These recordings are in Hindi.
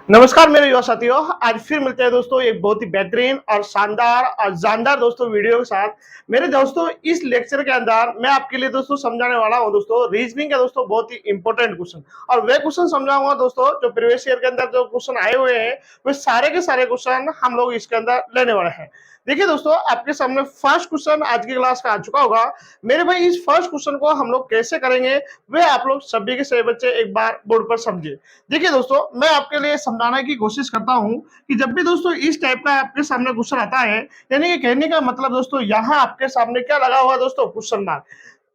नमस्कार मेरे युवा साथियों, आज फिर मिलते हैं दोस्तों एक बहुत ही बेहतरीन और शानदार और जानदार दोस्तों वीडियो के साथ। मेरे दोस्तों इस लेक्चर के अंदर मैं आपके लिए दोस्तों समझाने वाला हूं दोस्तों रीजनिंग का दोस्तों बहुत ही इंपॉर्टेंट क्वेश्चन। और वे क्वेश्चन समझाऊंगा दोस्तों जो प्रीवियस ईयर के अंदर जो क्वेश्चन आए हुए हैं वे सारे के सारे क्वेश्चन हम लोग इसके अंदर लेने वाले हैं। देखिए दोस्तों, आपके सामने फर्स्ट क्वेश्चन आज की क्लास का आ चुका होगा। मेरे भाई इस फर्स्ट क्वेश्चन को हम लोग कैसे करेंगे वे आप लोग सभी के सभी बच्चे एक बार बोर्ड पर समझिए। देखिए दोस्तों, मैं आपके लिए समझाने की कोशिश करता हूं कि जब भी दोस्तों इस टाइप का आपके सामने क्वेश्चन आता है, यानी कि कहने का मतलब दोस्तों यहाँ आपके सामने क्या लगा हुआ है दोस्तों, क्वेश्चन मार्क।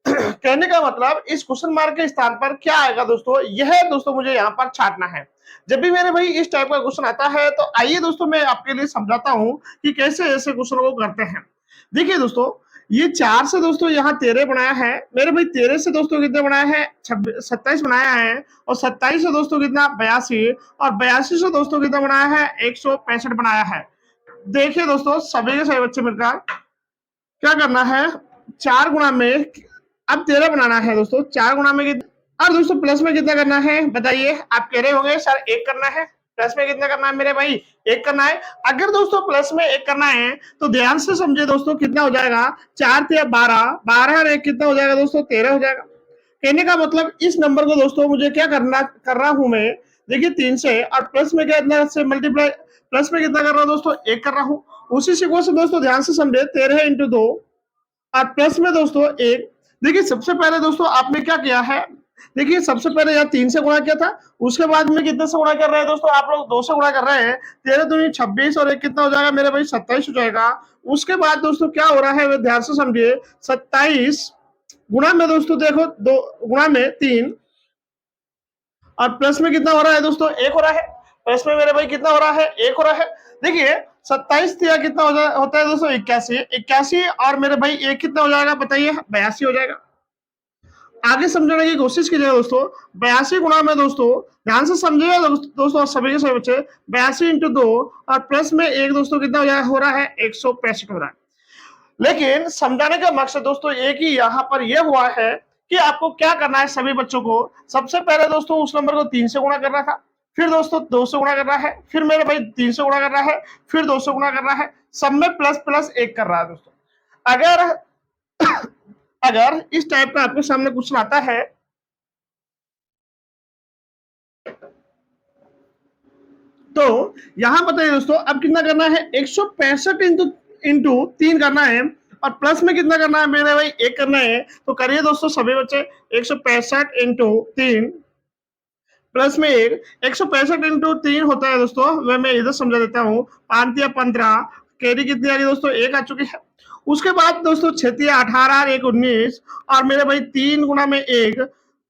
कहने का मतलब इस क्वेश्चन मार्क के स्थान पर क्या आएगा दोस्तों, यह दोस्तों मुझे यहाँ पर छाटना है। जब भी मेरे भाई इस टाइप का क्वेश्चन आता है तो आइए दोस्तों मैं आपके लिए समझाता हूँ कि कैसे ऐसे क्वेश्चन को करते हैं। देखिए दोस्तों, ये 4 से दोस्तों यहाँ 13 बनाया है। मेरे भाई 13 से दोस्तों कितने बनाया है, 27 बनाया है। और 27 से दोस्तों कितना, 82। और 82 से दोस्तों कितना बनाया है, 165 बनाया है। देखिए दोस्तों, सभी के सभी बच्चे मिलकर क्या करना है, 4 गुणा में अब 13 बनाना है दोस्तों। 4 गुणा में और दोस्तों प्लस में कितना करना है बताइए। आप कह रहे होंगे सर 1 करना है, प्लस में कितना करना है मेरे भाई, 1 करना है। अगर दोस्तों प्लस में 1 करना है तो ध्यान से समझे दोस्तों, कितना हो जाएगा, 4 या 12, 12 और 1 कितना हो जाएगा दोस्तों, 13 हो जाएगा। कहने का मतलब इस नंबर को दोस्तों मुझे क्या कर रहा हूं मैं, देखिए 3 से, और प्लस में कितना से मल्टीप्लाई, प्लस में कितना कर रहा हूं दोस्तों, 1 कर रहा हूं। उसी सीक्वेंस से दोस्तों ध्यान से समझे, 13 इंटू 2 और प्लस में दोस्तों 1। देखिए सबसे पहले दोस्तों आपने क्या किया है, देखिए सबसे पहले यहाँ 3 से गुणा किया था, उसके बाद में कितने से गुणा कर रहे हैं दोस्तों, आप लोग 2 से गुणा कर रहे हैं। 13 दूनी 26 और 1 कितना हो जाएगा मेरे भाई, 27 हो जाएगा। उसके बाद दोस्तों क्या हो रहा है वे ध्यान से समझिए, 27 गुणा में दोस्तों देखो 2 गुणा में 3 और प्लस में कितना हो रहा है दोस्तों, 1 हो रहा है। प्लस में मेरे भाई कितना हो रहा है, 1 हो रहा है। देखिए 27 दिया कितना होता है दोस्तों, 81। 81 और मेरे भाई 1 कितना हो जाएगा बताइए, 82 हो जाएगा। आगे समझने की कोशिश कीजिएगा दोस्तों। 82 गुणा में दोस्तों ध्यान से समझिएगा दोस्तों सभी के सभी बच्चे, 82 इंटू 2 और प्लस में 1 दोस्तों कितना हो रहा है, 165 हो रहा है। लेकिन समझाने का मकसद दोस्तों एक ही यहाँ पर यह हुआ है कि आपको क्या करना है सभी बच्चों को। सबसे पहले दोस्तों उस नंबर को 3 से गुणा करना था, फिर दोस्तों 2 से गुणा कर रहा है, फिर मेरे भाई 3 से गुणा कर रहा है, फिर 2 से गुणा कर रहा है, सब में प्लस प्लस 1 कर रहा है दोस्तों। अगर अगर इस टाइप का आपके सामने क्वेश्चन आता है तो यहां बताइए दोस्तों अब कितना करना है, 165 इंटू 3 करना है और प्लस में कितना करना है मेरे भाई, 1 करना है। तो करिए दोस्तों सभी बच्चे, 165 इंटू 3 प्लस में 1, 165 इंटू 3 होता है दोस्तों, मैं इधर समझा देता हूँ, 5 या 15, कैरी कितनी आ रही दोस्तों, 1 आ चुकी है। उसके बाद दोस्तों 6 या 18 और 1 19 और मेरे भाई 3 गुणा में 1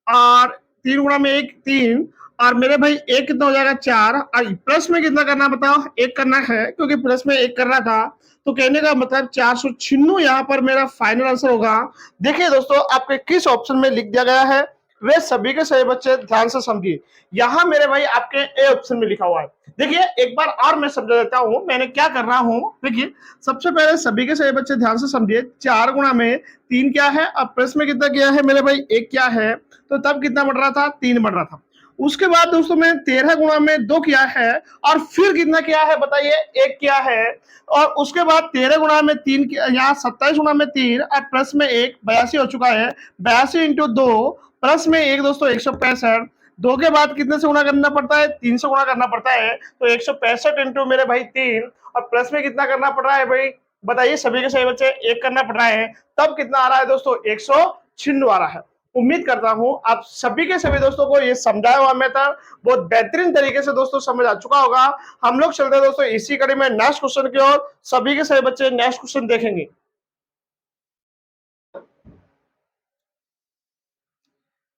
और 3 गुणा में 1 3 और मेरे भाई 1 कितना हो जाएगा, 4 और प्लस में कितना करना बताओ, 1 करना है, क्योंकि प्लस में 1 करना था। तो कहने का मतलब 496 यहाँ पर मेरा फाइनल आंसर होगा। देखिए दोस्तों आपके किस ऑप्शन में लिख दिया गया है वे सभी के सभी बच्चे ध्यान से समझिए। यहाँ मेरे भाई आपके ए ऑप्शन में लिखा हुआ है। देखिए एक बार और मैं समझा देता हूँ मैंने क्या कर रहा हूँ। देखिए सबसे पहले सभी के सभी बच्चे ध्यान से समझिए, 4 गुणा में 3 क्या है, अब प्लस में कितना किया है मेरे भाई, 1 क्या है, तो तब कितना बढ़ रहा था, 3 बढ़ रहा था। उसके बाद दोस्तों मैंने 13 गुणा में 2 किया है और फिर कितना किया है बताइए, 1 किया है। और उसके बाद 13 गुणा में 3, यहाँ 27 गुणा में 3 और प्लस में 1, 82 हो चुका है। 82 इंटू 2 प्लस में 1 दोस्तों 165, 2 के बाद कितने से गुणा करना पड़ता है, 3 से गुणा करना पड़ता है। तो 165 इंटू मेरे भाई 3 और प्लस में कितना करना पड़ रहा है भाई बताइए सभी के सभी बच्चे, 1 करना पड़ रहा है। तब कितना आ रहा है दोस्तों, 196 आ रहा है। उम्मीद करता हूं आप सभी के सभी दोस्तों को ये समझाया हुआ मेथड बहुत बेहतरीन तरीके से दोस्तों समझ आ चुका होगा। हम लोग चलते हैं दोस्तों इसी कड़ी में नेक्स्ट क्वेश्चन की ओर। सभी के सभी बच्चे नेक्स्ट क्वेश्चन देखेंगे।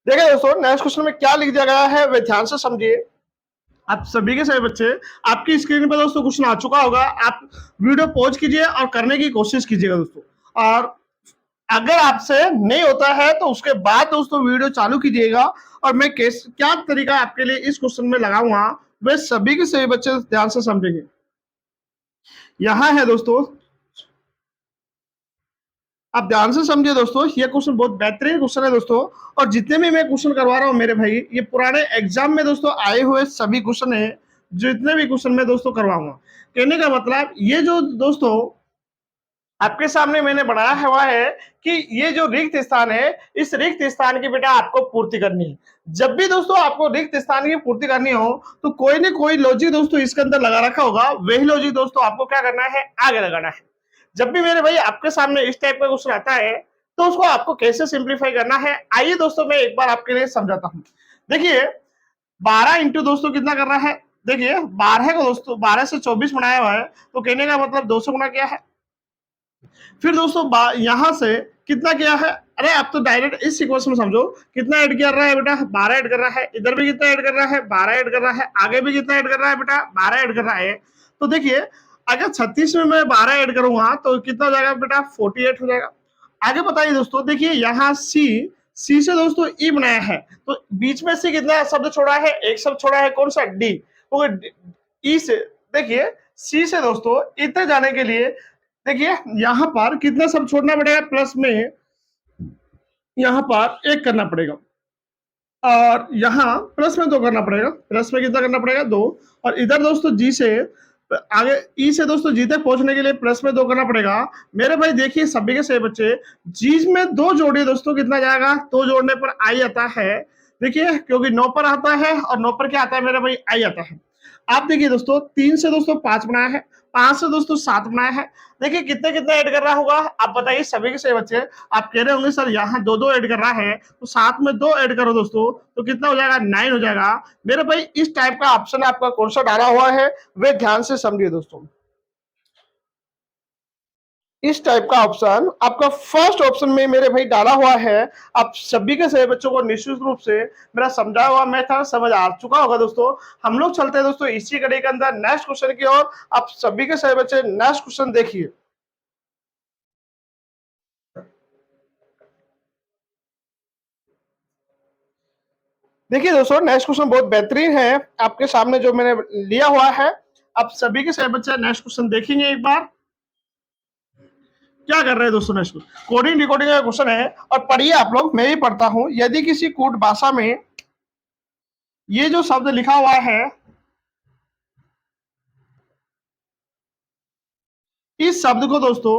देखिए दोस्तों नेक्स्ट क्वेश्चन में क्या लिख दिया गया है वे ध्यान से समझिए। आप सभी के सभी बच्चे, आपकी स्क्रीन पर दोस्तों क्वेश्चन आ चुका होगा, आप वीडियो पॉज कीजिए और करने की कोशिश कीजिएगा दोस्तों। और अगर आपसे नहीं होता है तो उसके बाद दोस्तों वीडियो चालू कीजिएगा और मैं क्या तरीका आपके लिए इस क्वेश्चन में लगाऊंगा वे सभी के सभी बच्चे ध्यान से समझेंगे। यहां है दोस्तों, आप ध्यान से समझिए दोस्तों, ये क्वेश्चन बहुत बेहतरीन क्वेश्चन है दोस्तों। और जितने भी मैं क्वेश्चन करवा रहा हूं मेरे भाई, ये पुराने एग्जाम में दोस्तों आए हुए सभी क्वेश्चन है जितने भी क्वेश्चन मैं दोस्तों करवाऊंगा। कहने का मतलब ये जो दोस्तों आपके सामने मैंने बनाया हुआ है कि ये जो रिक्त स्थान है, इस रिक्त स्थान की बेटा आपको पूर्ति करनी है। जब भी दोस्तों आपको रिक्त स्थान की पूर्ति करनी हो, तो कोई न कोई लॉजिक दोस्तों इसके अंदर लगा रखा होगा, वही लॉजिक दोस्तों आपको क्या करना है, आगे लगाना है। जब भी मेरे भाई आपके सामने इस टाइप का क्वेश्चन आता है, तो उसको आपको कैसे सिंप्लीफाई करना है, आइए दोस्तों मैं एक बार आपके लिए समझाता हूँ। देखिए 12 इंटू दोस्तों कितना कर रहा है, देखिए 12 को दोस्तों 12 से 24 बनाया हुआ है, तो कहने का मतलब 200 गुना क्या है। फिर दोस्तों यहां से कितना किया है, अरे आप तो डायरेक्ट इस सीक्वेंस में समझो, कितना ऐड कर रहा है बेटा, 12 ऐड कर रहा है, इधर भी कितना ऐड कर रहा है, 12 ऐड कर रहा है, आगे भी कितना ऐड कर रहा है बेटा, 12 ऐड कर रहा है। तो देखिए अगर 36 में मैं 12 ऐड करूंगा तो कितना हो जाएगा बेटा, 48 हो जाएगा। आगे बताइए दोस्तों, देखिए यहाँ सी से दोस्तों ई बनाया है, तो बीच में से कितना शब्द छोड़ा है, एक शब्द छोड़ा है, कौन सा, डी। तो ई से देखिए सी से दोस्तों इतने जाने के लिए देखिए यहां पर कितना सब छोड़ना पड़ेगा, प्लस में यहां पर एक करना पड़ेगा, और यहाँ प्लस में दो करना पड़ेगा, प्लस में कितना करना पड़ेगा, दो। और इधर दोस्तों जी से आगे ई से दोस्तों जी तक पहुंचने के लिए प्लस में दो करना पड़ेगा। मेरे भाई देखिए सभी के सभी बच्चे, जी में दो जोड़िए दोस्तों, कितना जाएगा, दो जोड़ने पर आई आता है। देखिए क्योंकि 9 पर आता है और 9 पर क्या आता है मेरे भाई, आई आता है। आप देखिए दोस्तों 3 से दोस्तों 5 बनाया है, 5 से दोस्तों 7 बनाया है। देखिए कितने कितने ऐड कर रहा होगा, आप बताइए सभी के सभी बच्चे। आप कह रहे होंगे सर यहाँ दो दो ऐड कर रहा है, तो 7 में 2 ऐड करो दोस्तों, तो कितना हो जाएगा, 9 हो जाएगा। मेरे भाई इस टाइप का ऑप्शन आपका कौन सा डाला हुआ है, वे ध्यान से समझिए दोस्तों। इस टाइप का ऑप्शन आपका फर्स्ट ऑप्शन में मेरे भाई डाला हुआ है। आप सभी के सभी बच्चों को निश्चित रूप से मेरा समझाया हुआ मेथड समझ आ चुका होगा दोस्तों। हम लोग चलते हैं दोस्तों इसी कड़ी के अंदर नेक्स्ट क्वेश्चन की ओर। आप सभी के सभी बच्चे नेक्स्ट क्वेश्चन देखिए। देखिए दोस्तों नेक्स्ट क्वेश्चन बहुत बेहतरीन है, आपके सामने जो मैंने लिया हुआ है। आप सभी के सभी बच्चे नेक्स्ट क्वेश्चन देखेंगे एक बार। क्या कर रहे हैं दोस्तों, नेक्स्ट कोडिंग डिकोडिंग का क्वेश्चन है, और पढ़िए आप लोग, मैं भी पढ़ता हूं। यदि किसी कूट भाषा में ये जो शब्द लिखा हुआ है, इस शब्द को दोस्तों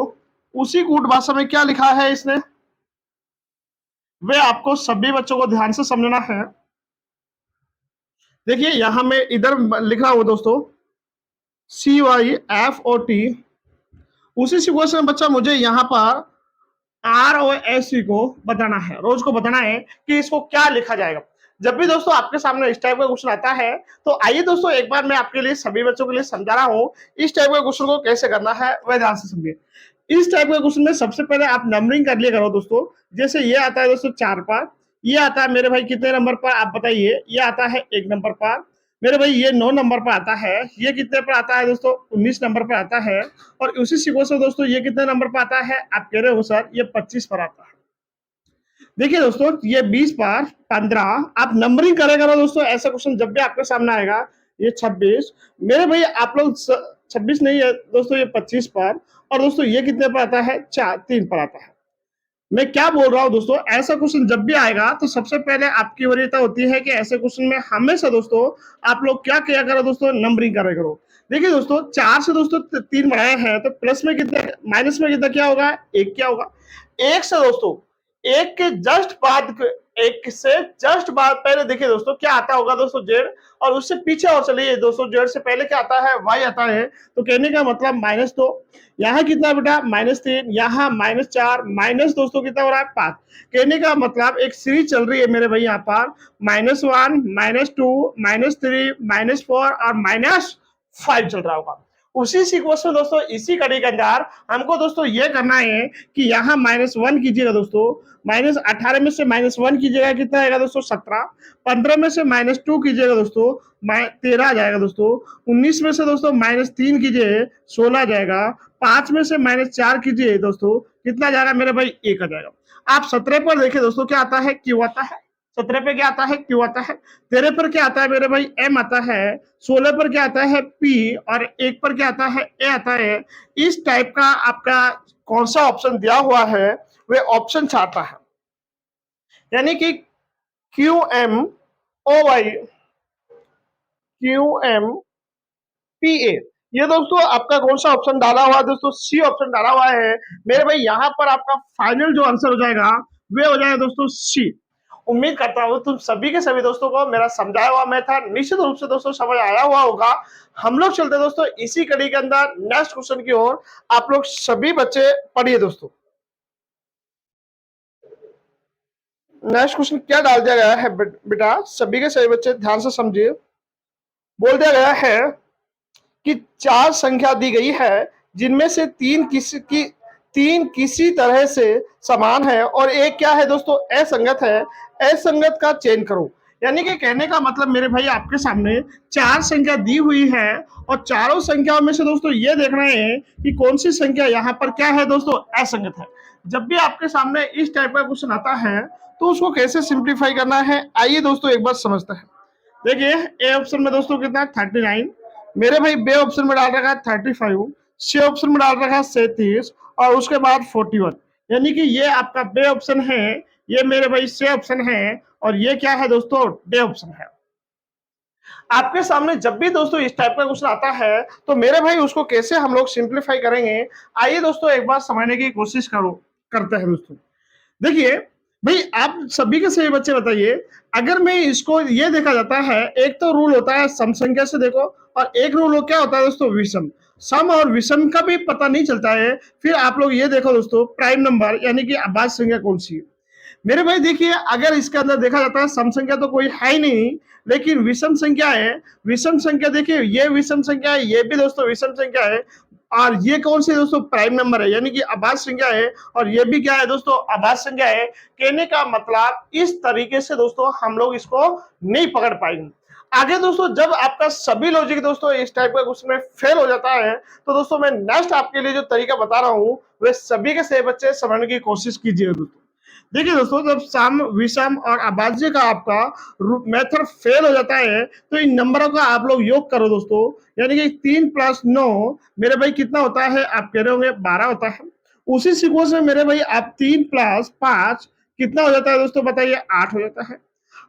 उसी कूट भाषा में क्या लिखा है इसने, वे आपको सभी बच्चों को ध्यान से समझना है। देखिए यहां मैं इधर लिख रहा हूं दोस्तों, CYFOT। उसी सिचुएशन में बच्चा मुझे यहाँ पर ROSC को बताना है, रोज को बताना है कि इसको क्या लिखा जाएगा। जब भी दोस्तों आपके सामने इस टाइप का क्वेश्चन आता है, तो आइए दोस्तों एक बार मैं आपके लिए सभी बच्चों के लिए समझा रहा हूँ, इस टाइप का क्वेश्चन को कैसे करना है वह ध्यान से समझिए। इस टाइप का क्वेश्चन में सबसे पहले आप नंबरिंग कर लिया करो दोस्तों। जैसे ये आता है दोस्तों 4 पर, ये आता है मेरे भाई कितने नंबर पर, आप बताइए। ये आता है 1 नंबर पर मेरे भाई, ये 9 नंबर पर आता है। ये कितने पर आता है दोस्तों, 19 नंबर पर आता है। और उसी सीक्वेंस में दोस्तों ये कितने नंबर पर आता है, आप कह रहे हो सर ये 25 पर आता है। देखिए दोस्तों ये 20 पर, 15, आप नंबरिंग करेगा ना दोस्तों, ऐसा क्वेश्चन जब भी आपके सामने आएगा। ये 26 मेरे भाई, आप लोग 26 नहीं है दोस्तों, ये 25 पर। और दोस्तों ये कितने पर आता है, 3 पर आता है। मैं क्या बोल रहा हूं दोस्तों, ऐसा क्वेश्चन जब भी आएगा तो सबसे पहले आपकी वरीयता होती है कि ऐसे क्वेश्चन में हमेशा दोस्तों आप लोग क्या किया करो दोस्तों, नंबरिंग करा करो। देखिए दोस्तों 4 से दोस्तों 3 बनाया है, तो प्लस में कितना, माइनस में कितना क्या होगा, 1 क्या होगा। एक से दोस्तों एक के जस्ट बाद, एक से जस्ट बाद पहले देखिए दोस्तों क्या आता होगा दोस्तों, जेड। और उससे पीछे और चलिए दोस्तों, जेड से पहले क्या आता है, वाई आता है। तो कहने का मतलब -2, यहाँ कितना बेटा, -3, यहाँ -4, माइनस दोस्तों कितना हो रहा है, 5। कहने का मतलब एक सीरीज चल रही है मेरे भाई यहाँ पर, -1, -2, -3, -4 और -5 चल रहा होगा। उसी सीक्वेंस में दोस्तों इसी कड़ी के अंदर हमको दोस्तों ये करना है कि यहाँ -1 कीजिएगा दोस्तों, -18 में से -1 कीजिएगा, कितना आएगा दोस्तों, 17। 15 में से -2 कीजिएगा दोस्तों, 13 आ जाएगा दोस्तों। 19 में से दोस्तों -3 कीजिए, 16 आ जाएगा। 5 में से -4 कीजिए दोस्तों, कितना जाएगा मेरे भाई, 1 आ जाएगा। आप 17 पर देखिए दोस्तों क्या आता है, क्यू आता है। 17 पे क्या आता है, क्यू आता है। 13 पर क्या आता है मेरे भाई, एम आता है। 16 पर क्या आता है, पी। और 1 पर क्या आता है, ए आता है। इस टाइप का आपका कौन सा ऑप्शन दिया हुआ है, वे ऑप्शन चाहता है। यानी कि Q M O Y, Q M P A. ये दोस्तों आपका कौन सा ऑप्शन डाला हुआ है दोस्तों? सी ऑप्शन डाला हुआ है मेरे भाई। यहाँ पर आपका फाइनल जो आंसर हो जाएगा वे हो जाएगा दोस्तों सी। उम्मीद करता हूँ तुम सभी के सभी दोस्तों को मेरा समझाया हुआ मेथड निश्चित रूप से दोस्तों समझ आया हुआ होगा। हम लोग चलते दोस्तों इसी कड़ी के अंदर नेक्स्ट क्वेश्चन की ओर। आप लोग सभी बच्चे पढ़िए दोस्तों। नेक्स्ट क्वेश्चन क्या डाल दिया गया है बेटा? सभी के सभी बच्चे ध्यान से समझिए। बोल दिया गया है कि 4 संख्या दी गई है जिनमें से तीन किसी तरह से समान है और एक क्या है दोस्तों? असंगत है। असंगत का चयन करो। यानी कि कहने का मतलब मेरे भाई आपके सामने 4 संख्या दी हुई है और चारों संख्याओं में से दोस्तों ये देखना है कि कौन सी संख्या यहाँ पर क्या है दोस्तों? असंगत है। जब भी आपके सामने इस टाइप का क्वेश्चन आता है तो उसको कैसे सिंप्लीफाई करना है, आइए दोस्तों एक बार समझते हैं। देखिए ए ऑप्शन में दोस्तों कितना है? 39। मेरे भाई बे ऑप्शन में डाल रखा है 35। सी ऑप्शन में डाल रखा है 37 और उसके बाद 41। यानी कि ये आपका बे ऑप्शन है, ये मेरे भाई सी ऑप्शन है और ये क्या है दोस्तों? डे ऑप्शन है। आपके सामने जब भी दोस्तों इस टाइप का क्वेश्चन आता है तो मेरे भाई उसको कैसे हम लोग सिंप्लीफाई करेंगे, आइए दोस्तों एक बार समझने की कोशिश करो करते हैं दोस्तों। देखिए भाई आप सभी के सभी बच्चे बताइए, अगर मैं इसको ये देखा जाता है, एक तो रूल होता है सम संख्या से देखो और एक रूल क्या होता है दोस्तों? विषम। सम और विषम का भी पता नहीं चलता है। फिर आप लोग ये देखो दोस्तों प्राइम नंबर यानी कि अभाज्य संख्या कौन सी है। मेरे भाई देखिए अगर इसके अंदर देखा जाता है सम संख्या तो कोई है ही नहीं, लेकिन विषम संख्या है। विषम संख्या देखिए ये विषम संख्या है, ये भी दोस्तों विषम संख्या है। और ये कौन सी दोस्तों? प्राइम नंबर है यानी कि अभाज्य संख्या है और ये भी क्या है दोस्तों? अभाज्य संख्या है। कहने का मतलब इस तरीके से दोस्तों हम लोग इसको नहीं पकड़ पाएंगे। आगे दोस्तों जब आपका सभी लॉजिक दोस्तों इस टाइप का उसमें फेल हो जाता है तो दोस्तों मैं नेक्स्ट आपके लिए जो तरीका बता रहा हूँ वे सभी के सभी बच्चे समझने की कोशिश कीजिए दोस्तों। देखिए दोस्तों जब सम विषम और अभाज्य का आपका मेथड फेल हो जाता है तो इन नंबरों का आप लोग योग करो दोस्तों। यानी कि 3 + 9 मेरे भाई कितना होता है? आप कह रहे होंगे 12 होता है। उसी सीक्वेंस में मेरे भाई आप 3 + 5 कितना हो जाता है दोस्तों? बताइए 8 हो जाता है।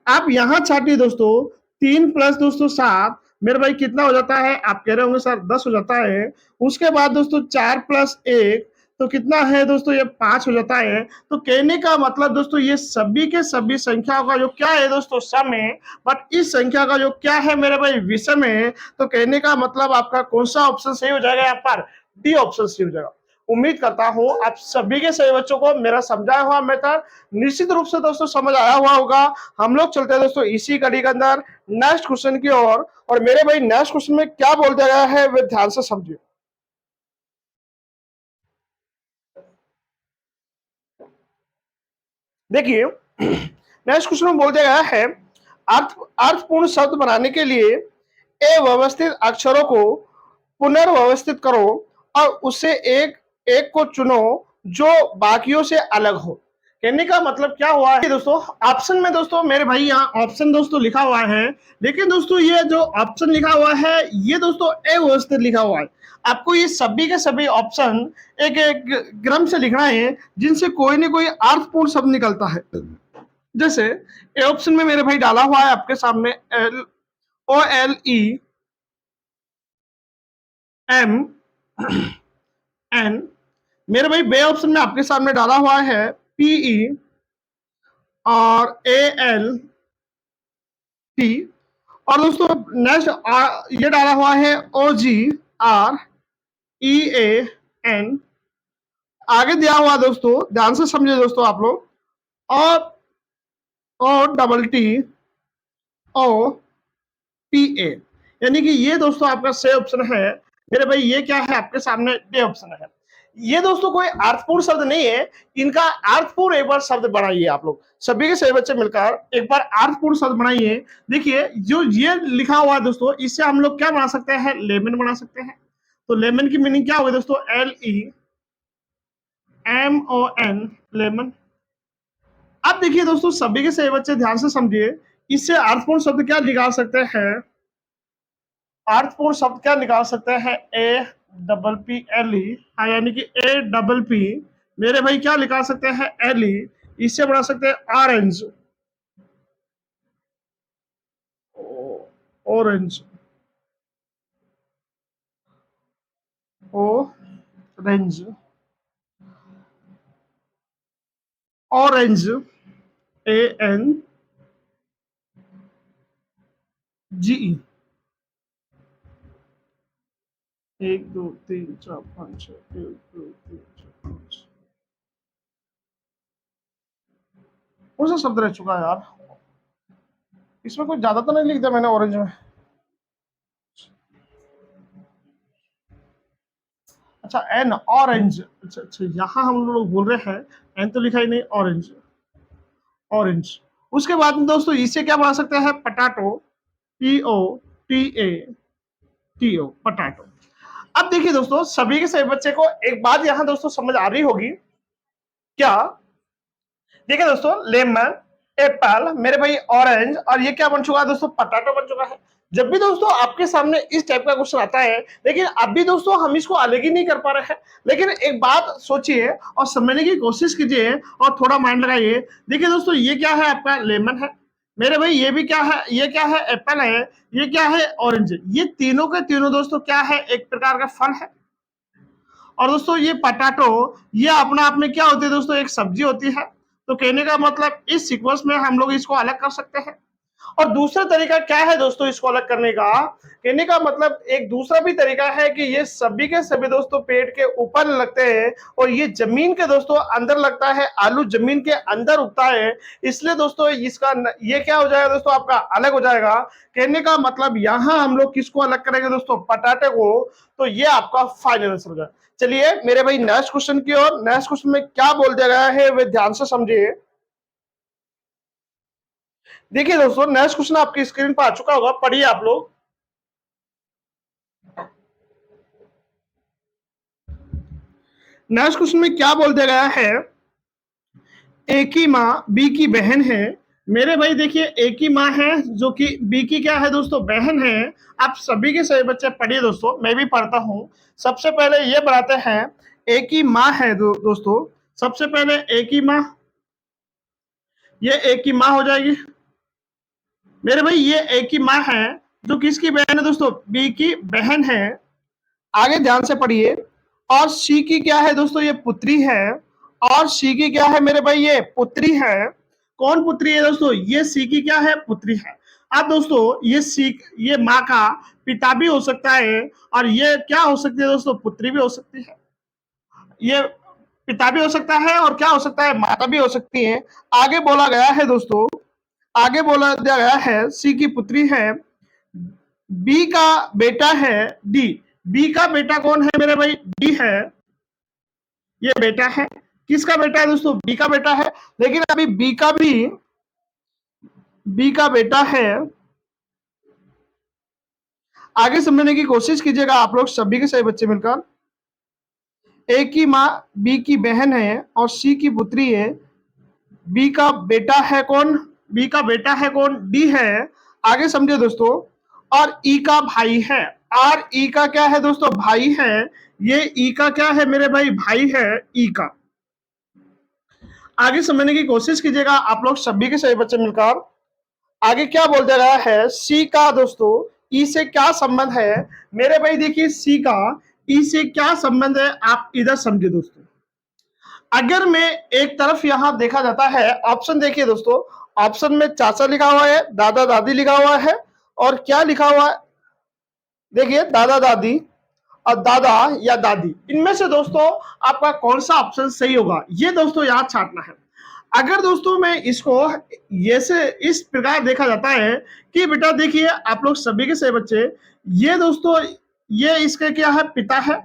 आप यहाँ छाटिए दोस्तों 3 प्लस दोस्तों 7 मेरे भाई कितना हो जाता है? आप कह रहे होंगे सर 10 हो जाता है। उसके बाद दोस्तों 4 + 1 तो कितना है दोस्तों? ये 5 हो जाता है। तो कहने का मतलब दोस्तों ये सभी के सभी संख्याओं का जो क्या है दोस्तों? सम है। बट इस संख्या का जो क्या है मेरे भाई? विषम है। तो कहने का मतलब आपका कौन सा ऑप्शन सही हो जाएगा? यहाँ पर डी ऑप्शन सही हो जाएगा। उम्मीद करता हूं आप सभी के सभी बच्चों को मेरा समझाया हुआ मेथड निश्चित रूप से दोस्तों समझ आया हुआ होगा। हम लोग चलते हैं दोस्तों इसी कड़ी के अंदर नेक्स्ट क्वेश्चन की ओर। और मेरे भाई नेक्स्ट क्वेश्चन में क्या बोल दिया गया है वे ध्यान से समझिए। देखिए नेक्स्ट क्वेश्चन में बोल दिया गया है अर्थपूर्ण शब्द बनाने के लिए अव्यवस्थित अक्षरों को पुनर्व्यवस्थित करो और उससे एक एक को चुनो जो बाकियों से अलग हो। कहने का मतलब क्या हुआ है दोस्तों? ऑप्शन में दोस्तों मेरे भाई यहाँ ऑप्शन दोस्तों लिखा हुआ है, लेकिन दोस्तों ये जो ऑप्शन लिखा हुआ है ये दोस्तों अव्यवस्थित लिखा हुआ है। आपको ये सभी के सभी ऑप्शन एक एक क्रम से लिखना है जिनसे कोई ना कोई अर्थपूर्ण शब्द निकलता है। जैसे ए ऑप्शन में मेरे भाई डाला हुआ है आपके सामने LOLEM मेरे भाई बे ऑप्शन में आपके सामने डाला हुआ है PE और ALT और दोस्तों नेक्स्ट ये डाला हुआ है OGREAN। आगे दिया हुआ दोस्तों ध्यान से समझिए दोस्तों आप लोग और OPPA। यानी कि ये दोस्तों आपका सही ऑप्शन है। मेरे भाई ये क्या है? आपके सामने डे ऑप्शन है। ये दोस्तों कोई अर्थपूर्ण शब्द नहीं है। इनका अर्थपूर्ण एक बार शब्द बनाइए आप लोग सभी के सभी बच्चे मिलकर एक बार अर्थपूर्ण शब्द बनाइए। देखिए जो ये लिखा हुआ है दोस्तों इससे हम लोग क्या बना सकते हैं? लेमन बना सकते हैं। तो लेमन की मीनिंग क्या होगी दोस्तों? LEMON lemon. अब देखिए दोस्तों सभी के सभी बच्चे ध्यान से समझिए, इससे अर्थपूर्ण शब्द क्या निकाल सकते हैं? अर्थपूर्ण शब्द क्या निकाल सकते हैं? APPLE। हाँ यानी कि APP मेरे भाई क्या निकाल सकते हैं? LE। इससे बना सकते हैं orange, orange. Orange, orange, ANGE। 1 2 3 4 5 6 1 2 3 4 5। कौन सा शब्द रह चुका है यार? इसमें कुछ ज्यादा तो नहीं लिख दिया मैंने ऑरेंज में? अच्छा, एन, ऑरेंज। अच्छा अच्छा, यहाँ हम लोग बोल रहे हैं एन तो लिखा ही नहीं, ऑरेंज, ऑरेंज। उसके बाद में दोस्तों इसे क्या बना सकते हैं? Potato, POTATO, potato. अब देखिए दोस्तों, सभी के सभी बच्चे को एक बात यहाँ दोस्तों समझ आ रही होगी क्या? देखिए दोस्तों, लेमन, एप्पल, मेरे भाई ऑरेंज, और ये क्या बन चुका है दोस्तों? पटाटो बन चुका है। जब भी दोस्तों आपके सामने इस टाइप का क्वेश्चन आता है, लेकिन अभी दोस्तों हम इसको अलग ही नहीं कर पा रहे हैं। लेकिन एक बात सोचिए और समझने की कोशिश कीजिए और थोड़ा माइंड लगाइए। देखिए दोस्तों, ये क्या है? आपका लेमन है। मेरे भाई ये भी क्या है? ये क्या है? एप्पल है। ये क्या है? ऑरेंज है। ये तीनों के तीनों दोस्तों क्या है? एक प्रकार का फल है। और दोस्तों ये पटाटो, ये अपना आप में क्या होती है दोस्तों? एक सब्जी होती है। तो कहने का मतलब इस सीक्वेंस में हम लोग इसको अलग कर सकते हैं। और दूसरा तरीका क्या है दोस्तों इसको अलग करने का? कहने का मतलब एक दूसरा भी तरीका है कि ये सभी के सभी दोस्तों पेड़ के ऊपर लगते हैं और ये जमीन के दोस्तों अंदर लगता है। आलू जमीन के अंदर उगता है, इसलिए दोस्तों इसका ये क्या हो जाएगा दोस्तों? आपका अलग हो जाएगा। कहने का मतलब यहाँ हम लोग किसको अलग करेंगे दोस्तों? पटाटे को। तो ये आपका फाइनल आंसर हो जाएगा। चलिए मेरे भाई नेक्स्ट क्वेश्चन की ओर। नेक्स्ट क्वेश्चन में क्या बोल दिया गया है वे ध्यान से समझिए। देखिए दोस्तों, नेक्स्ट क्वेश्चन आपकी स्क्रीन पर आ चुका होगा, पढ़िए आप लोग। नेक्स्ट क्वेश्चन में क्या बोल दिया गया है? ए की माँ बी की बहन है। मेरे भाई देखिए, ए की माँ है जो कि बी की क्या है दोस्तों? बहन है। आप सभी के सभी बच्चे पढ़िए दोस्तों, मैं भी पढ़ता हूँ। सबसे पहले ये बताते हैं, ए की माँ है दोस्तों। सबसे पहले ए की माँ, ये ए की माँ हो जाएगी। मेरे भाई ये ए की माँ है जो किसकी बहन है दोस्तों? बी की बहन है। आगे ध्यान से पढ़िए। और सी की क्या है दोस्तों? ये पुत्री है। और सी की क्या है मेरे भाई? ये पुत्री है। कौन पुत्री है दोस्तों? ये सी की क्या है? पुत्री है। अब दोस्तों ये सी, ये माँ का पिता भी हो सकता है और ये क्या हो सकती है दोस्तों? पुत्री भी हो सकती है। ये पिता भी हो सकता है और क्या हो सकता है? माता भी हो सकती है। आगे बोला गया है दोस्तों, आगे बोला दिया गया है सी की पुत्री है, बी का बेटा है डी। बी का बेटा कौन है मेरे भाई? डी है। ये बेटा है। किसका बेटा है दोस्तों? बी का बेटा है। लेकिन अभी बी का बेटा है। आगे समझने की कोशिश कीजिएगा आप लोग सभी के सभी बच्चे मिलकर। ए की माँ बी की बहन है और सी की पुत्री है। बी का बेटा है कौन? बी का बेटा है कौन? डी है। आगे समझे दोस्तों। और ई का भाई है। और ई का क्या है दोस्तों? भाई है। ये ई का क्या है मेरे भाई? भाई है ई का। आगे समझने की कोशिश कीजिएगा आप लोग सभी के सभी बच्चे मिलकर। आगे क्या बोल दे रहा है? सी का दोस्तों ई से क्या संबंध है? मेरे भाई देखिए, सी का ई से क्या संबंध है, आप इधर समझिए दोस्तों। अगर मैं एक तरफ यहां देखा जाता है, ऑप्शन देखिए दोस्तों। ऑप्शन में चाचा लिखा हुआ है, दादा दादी लिखा हुआ है, और क्या लिखा हुआ है? देखिए, दादा दादी और दादा या दादी। इनमें से दोस्तों आपका कौन सा ऑप्शन सही होगा, ये दोस्तों याद छाटना है। अगर दोस्तों मैं इसको ये से इस प्रकार देखा जाता है कि बेटा देखिए आप लोग सभी के सभी बच्चे, ये दोस्तों ये इसका क्या है? पिता है।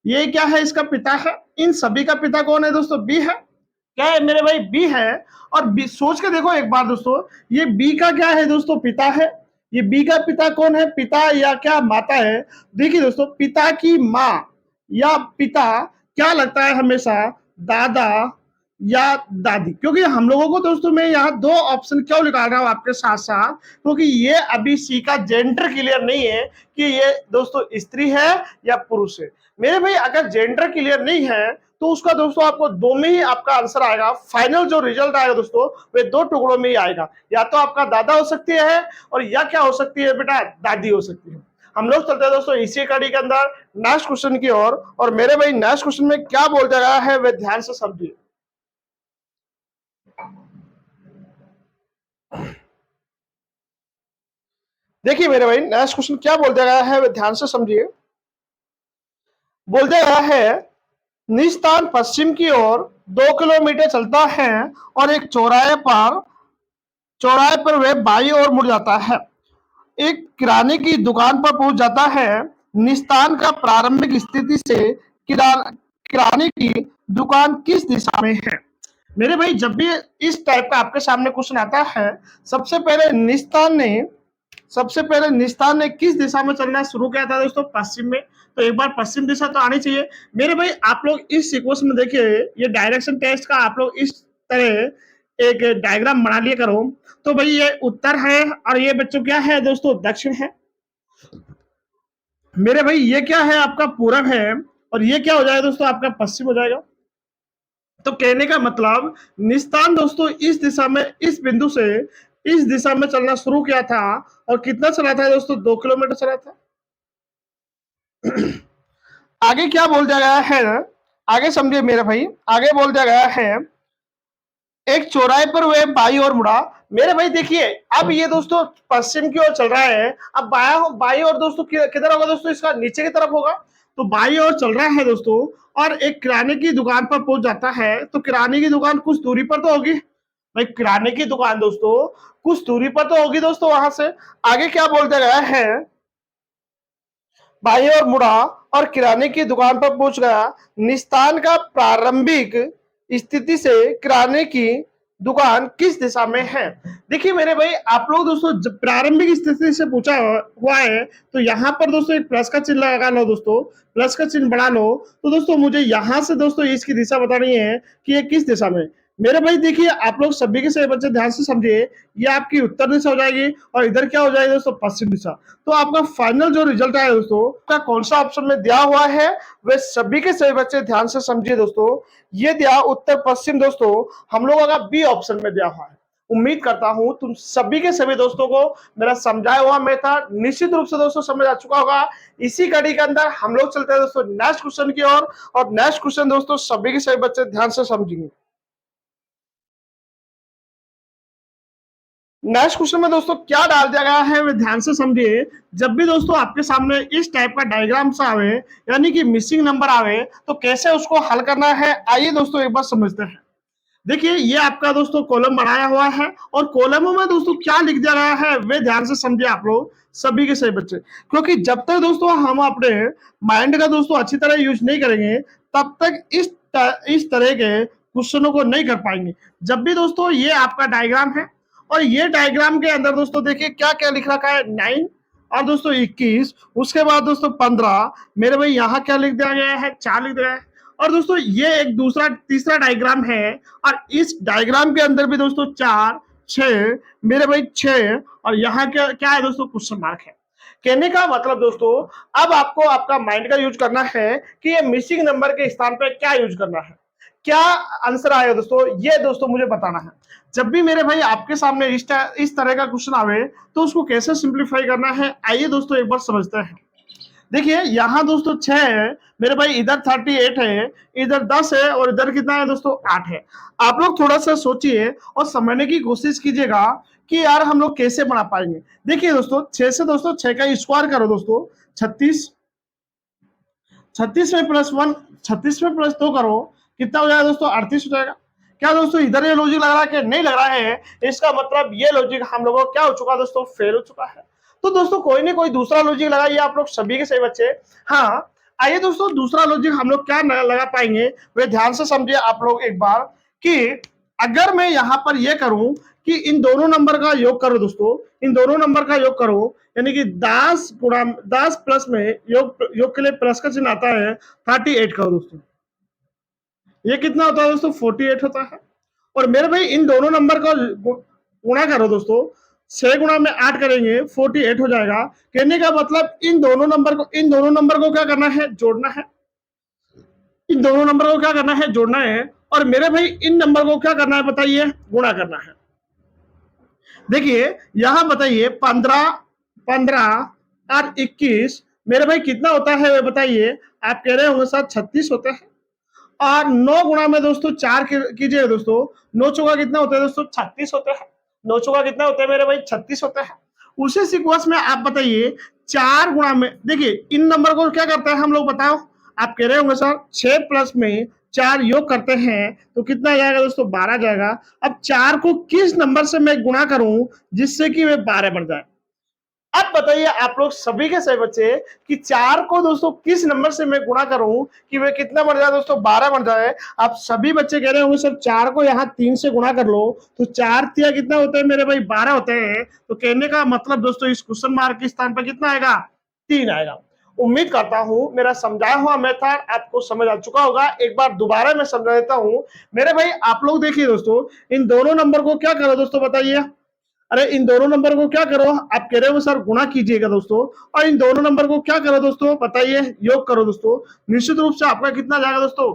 ये क्या है? इसका पिता है। इन सभी का पिता कौन है दोस्तों? बी है। क्या है मेरे भाई? बी है। और बी, सोच के देखो एक बार दोस्तों, ये बी का क्या है दोस्तों? पिता है। ये बी का पिता कौन है? पिता या क्या माता है? देखिए दोस्तों, पिता की माँ या पिता क्या लगता है हमेशा? दादा या दादी। क्योंकि हम लोगों को दोस्तों मैं यहाँ दो ऑप्शन क्यों निकाल रहा हूँ आपके साथ साथ, क्योंकि ये अभी सी का जेंडर क्लियर नहीं है कि ये दोस्तों स्त्री है या पुरुष है। मेरे भाई अगर जेंडर क्लियर नहीं है तो उसका दोस्तों आपको दो में ही आपका आंसर आएगा। फाइनल जो रिजल्ट आएगा दोस्तों वे दो टुकड़ों में ही आएगा। या तो आपका दादा हो सकती है और या क्या हो सकती है बेटा? दादी हो सकती है। हम लोग चलते हैं दोस्तों इसी कड़ी के अंदर नेक्स्ट क्वेश्चन की ओर। और मेरे भाई नेक्स्ट क्वेश्चन में क्या बोल गया है वे ध्यान से समझिए। देखिए मेरे भाई नेक्स्ट क्वेश्चन क्या बोल दिया गया है वे ध्यान से समझिए। बोल दिया गया है निस्तान पश्चिम की ओर 2 किलोमीटर चलता है और एक चौराहे पर वे बाई ओर मुड़ जाता है। एक किराने की दुकान पर पहुंच जाता है। निस्तान का प्रारंभिक स्थिति से किराने की दुकान किस दिशा में है। मेरे भाई जब भी इस टाइप का आपके सामने क्वेश्चन आता है, सबसे पहले निस्तान ने किस दिशा में चलना शुरू किया था दोस्तों? पश्चिम में। तो एक बार पश्चिम दिशा तो आनी चाहिए। मेरे भाई आप लोग इस सीक्वेंस में देखिए, ये डायरेक्शन टेस्ट का आप लोग इस तरह एक डायग्राम बना लिया करो। तो भाई ये उत्तर है और ये बच्चों क्या है दोस्तों? दक्षिण है। मेरे भाई ये क्या है? आपका पूरब है। और ये क्या हो जाएगा दोस्तों? आपका पश्चिम हो जाएगा। तो कहने का मतलब निस्तान दोस्तों इस दिशा में, इस बिंदु से इस दिशा में चलना शुरू किया था। और कितना चला था दोस्तों? 2 किलोमीटर चला था। आगे क्या बोल दिया गया है? आगे समझिए मेरे भाई, आगे बोल दिया गया है एक चौराहे पर वह बाई ओर मुड़ा। मेरे भाई देखिए, अब ये दोस्तों पश्चिम की ओर चल रहा है। अब बाई ओर दोस्तों किधर होगा दोस्तों? इसका नीचे की तरफ होगा। तो बाई ओर चल रहा है दोस्तों और एक किराने की दुकान पर पहुंच जाता है। तो किराने की दुकान कुछ दूरी पर तो होगी भाई, किराने की दुकान दोस्तों कुछ दूरी पर तो होगी दोस्तों वहां से। आगे क्या बोल दिया गया है? बाई ओर मुड़ा और किराने की दुकान पर पहुंच गया। निस्तान का प्रारंभिक स्थिति से किराने की दुकान किस दिशा में है? देखिए मेरे भाई आप लोग दोस्तों जब प्रारंभिक स्थिति से पूछा हुआ है तो यहाँ पर दोस्तों एक प्लस का चिन्ह लगा लो दोस्तों, प्लस का चिन्ह बढ़ा लो। तो दोस्तों मुझे यहाँ से दोस्तों इसकी दिशा बतानी है कि ये किस दिशा में। मेरे भाई देखिए आप लोग सभी के सभी बच्चे ध्यान से समझिए, ये आपकी उत्तर दिशा हो जाएगी और इधर क्या हो जाएगी दोस्तों? पश्चिम दिशा। तो आपका फाइनल जो रिजल्ट है दोस्तों का कौन सा ऑप्शन में दिया हुआ है वे सभी के सभी बच्चे ध्यान से समझिए दोस्तों। ये दिया उत्तर पश्चिम दोस्तों हम लोगों का बी ऑप्शन में दिया हुआ है। उम्मीद करता हूं तुम सभी के सभी दोस्तों को मेरा समझाया हुआ मेथड निश्चित रूप से दोस्तों समझ आ चुका होगा। इसी कड़ी के अंदर हम लोग चलते हैं दोस्तों नेक्स्ट क्वेश्चन की ओर। और नेक्स्ट क्वेश्चन दोस्तों सभी के सभी बच्चे ध्यान से समझेंगे। नेक्स्ट क्वेश्चन में दोस्तों क्या डाल दिया गया है वे ध्यान से समझिए। जब भी दोस्तों आपके सामने इस टाइप का डायग्राम सा आवे, यानी कि मिसिंग नंबर आवे, तो कैसे उसको हल करना है आइए दोस्तों एक बार समझते हैं। देखिए ये आपका दोस्तों कॉलम बनाया हुआ है और कॉलमों में दोस्तों क्या लिख दिया गया है वे ध्यान से समझिए आप लोग सभी के सभी बच्चे। क्योंकि जब तक दोस्तों हम अपने माइंड का दोस्तों अच्छी तरह यूज नहीं करेंगे तब तक इस तरह के क्वेश्चनों को नहीं कर पाएंगे। जब भी दोस्तों ये आपका डायग्राम है और ये डायग्राम के अंदर दोस्तों देखिए क्या क्या लिख रखा है 9 और दोस्तों 21, उसके बाद दोस्तों 15। मेरे भाई यहाँ क्या लिख दिया गया है? 4 लिख दिया है। और दोस्तों ये एक दूसरा तीसरा डायग्राम है और इस डायग्राम के अंदर भी दोस्तों 4 6 मेरे भाई 6 और यहाँ क्या क्या है दोस्तों? क्वेश्चन मार्क है। कहने का मतलब दोस्तों अब आपको आपका माइंड का यूज करना है कि ये मिसिंग नंबर के स्थान पे क्या यूज करना है, क्या आंसर आएगा दोस्तों, ये दोस्तों मुझे बताना है। जब भी मेरे भाई आपके सामने इस तरह का क्वेश्चन आवे तो उसको कैसे सिंप्लीफाई करना है आइए दोस्तों एक बार समझते हैं। देखिए यहाँ दोस्तों 6 है मेरे भाई, इधर 38 है, इधर 10 है और इधर कितना है दोस्तों? 8 है। आप लोग थोड़ा सा सोचिए और समझने की कोशिश कीजिएगा कि यार हम लोग कैसे बना पाएंगे। देखिए दोस्तों 6 से दोस्तों 6 का स्क्वायर करो दोस्तों 36, 36 में +1, 36 में +2 करो, कितना हो जाएगा दोस्तों? 38 हो जाएगा। क्या दोस्तों इधर ये लॉजिक लग रहा है कि नहीं लग रहा है? इसका मतलब ये लॉजिक हम लोगों को क्या हो चुका दोस्तों? फेल हो चुका है। तो दोस्तों कोई ना कोई दूसरा लॉजिक लगाइए आप लोग सभी के सभी बच्चे। हाँ आइए दोस्तों दूसरा लॉजिक हम लोग क्या लगा पाएंगे वे ध्यान से समझिए आप लोग एक बार कि अगर मैं यहाँ पर ये करूं कि इन दोनों नंबर का योग करो दोस्तों, इन दोनों नंबर का योग करो, यानी कि 10 प्लस में योग के लिए प्लस का चिन्ह आता है 38 का दोस्तों, ये कितना होता है दोस्तों? 48 होता है। और मेरे भाई इन दोनों नंबर का गुणा करो दोस्तों, 6 गुणा में 8 करेंगे 48 हो जाएगा। कहने का मतलब इन दोनों नंबर को क्या करना है? जोड़ना है। इन दोनों नंबर को क्या करना है? जोड़ना है। और मेरे भाई इन नंबर को क्या करना है बताइए? गुणा करना है। देखिए यहां बताइए 15 15 और 21 मेरे भाई कितना होता है वे बताइए। आप कह रहे होंगे सर 36 होते हैं। और 9 गुणा में दोस्तों 4 कीजिए दोस्तों, 9 चौका कितना होता है दोस्तों 36 होते हैं। 9 चौका कितना होता है मेरे भाई 36 होते हैं। उसी सीक्वेंस में आप बताइए 4 गुणा में, देखिए इन नंबर को क्या करता है हम लोग बताओ। आप कह रहे होंगे सर 6 प्लस में 4 योग करते हैं तो कितना आ जाएगा दोस्तों 12 जाएगा। अब 4 को किस नंबर से मैं गुणा करूं जिससे कि वे 12 बन जाए। अब बताइए आप लोग सभी के सभी बच्चे कि 4 को दोस्तों किस नंबर से मैं गुणा करूं कि वे कितना बन जाए दोस्तों 12 बन जाए। आप सभी बच्चे कह रहे होंगे सर 4 को यहाँ 3 से गुणा कर लो तो 4 तिया कितना होता है मेरे भाई 12 होते हैं। तो कहने का मतलब दोस्तों इस क्वेश्चन मार्क के स्थान पर कितना आएगा 3 आएगा। उम्मीद करता हूं मेरा समझाया हुआ मेथड आपको समझ आ चुका होगा। एक बार दोबारा मैं समझा देता हूं मेरे भाई। आप लोग देखिए दोस्तों इन दोनों नंबर को क्या करो दोस्तों बताइए। अरे इन दोनों नंबर को क्या करो, आप कह रहे हो सर गुणा कीजिएगा दोस्तों। और इन दोनों नंबर को क्या करो दोस्तों बताइए, योग करो दोस्तों। निश्चित रूप से आपका कितना जाएगा दोस्तों